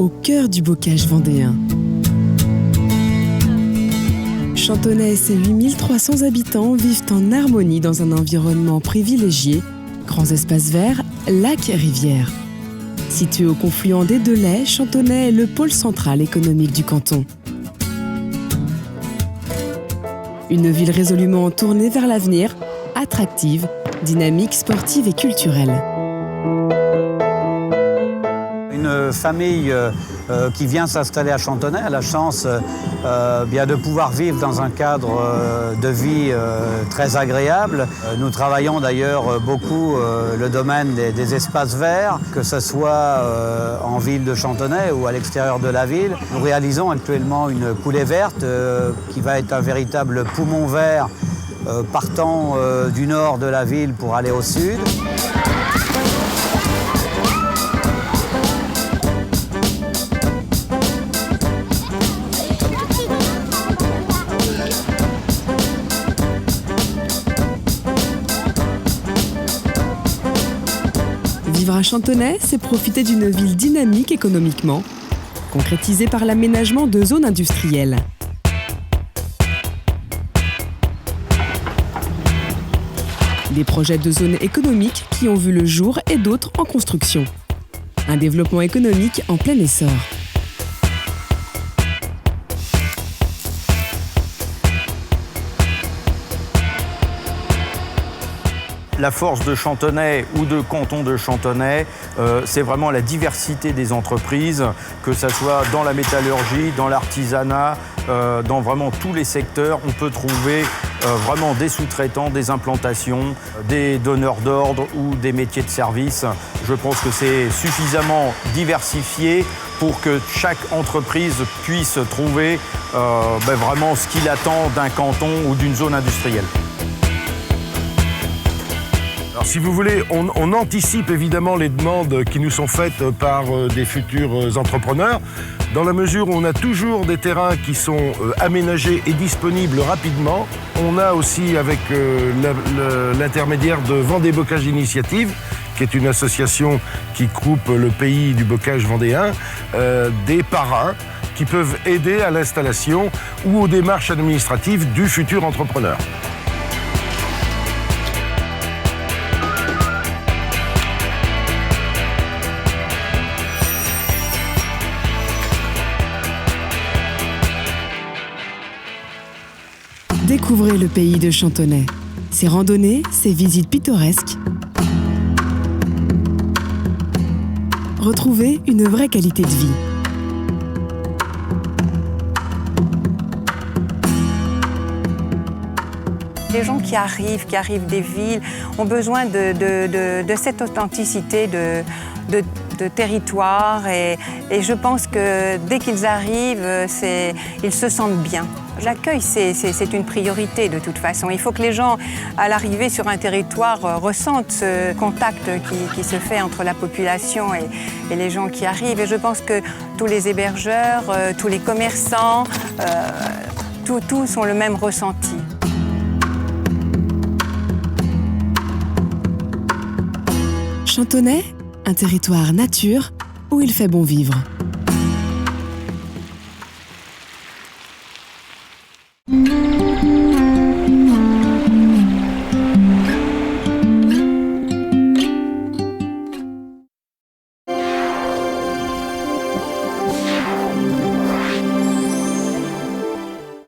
au cœur du bocage vendéen. Chantonnay et ses 8300 habitants vivent en harmonie dans un environnement privilégié, grands espaces verts, lacs et rivières. Situé au confluent des deux laits, Chantonnay est le pôle central économique du canton. Une ville résolument tournée vers l'avenir, attractive, dynamique, sportive et culturelle. Une famille qui vient s'installer à Chantonnay a la chance bien de pouvoir vivre dans un cadre de vie très agréable. Nous travaillons d'ailleurs beaucoup le domaine des espaces verts, que ce soit en ville de Chantonnay ou à l'extérieur de la ville. Nous réalisons actuellement une coulée verte qui va être un véritable poumon vert partant du nord de la ville pour aller au sud. Vivre à Chantonnay, c'est profiter d'une ville dynamique économiquement, concrétisée par l'aménagement de zones industrielles. Des projets de zones économiques qui ont vu le jour et d'autres en construction. Un développement économique en plein essor. La force de Chantonnay ou de canton de Chantonnay, c'est vraiment la diversité des entreprises, que ce soit dans la métallurgie, dans l'artisanat, dans vraiment tous les secteurs. On peut trouver vraiment des sous-traitants, des implantations, des donneurs d'ordre ou des métiers de service. Je pense que c'est suffisamment diversifié pour que chaque entreprise puisse trouver vraiment ce qu'il attend d'un canton ou d'une zone industrielle. Alors, si vous voulez, on anticipe évidemment les demandes qui nous sont faites par des futurs entrepreneurs, dans la mesure où on a toujours des terrains qui sont aménagés et disponibles rapidement. On a aussi, avec l'intermédiaire de Vendée Bocage Initiative, qui est une association qui coupe le pays du bocage vendéen, des parrains qui peuvent aider à l'installation ou aux démarches administratives du futur entrepreneur. Découvrez le pays de Chantonnay, ses randonnées, ses visites pittoresques. Retrouvez une vraie qualité de vie. Les gens qui arrivent des villes, ont besoin de cette authenticité de territoire et je pense que dès qu'ils arrivent, ils se sentent bien. L'accueil, c'est une priorité de toute façon. Il faut que les gens, à l'arrivée sur un territoire, ressentent ce contact qui se fait entre la population et les gens qui arrivent. Et je pense que tous les hébergeurs, tous les commerçants, tous ont le même ressenti. Chantonnay, un territoire nature où il fait bon vivre.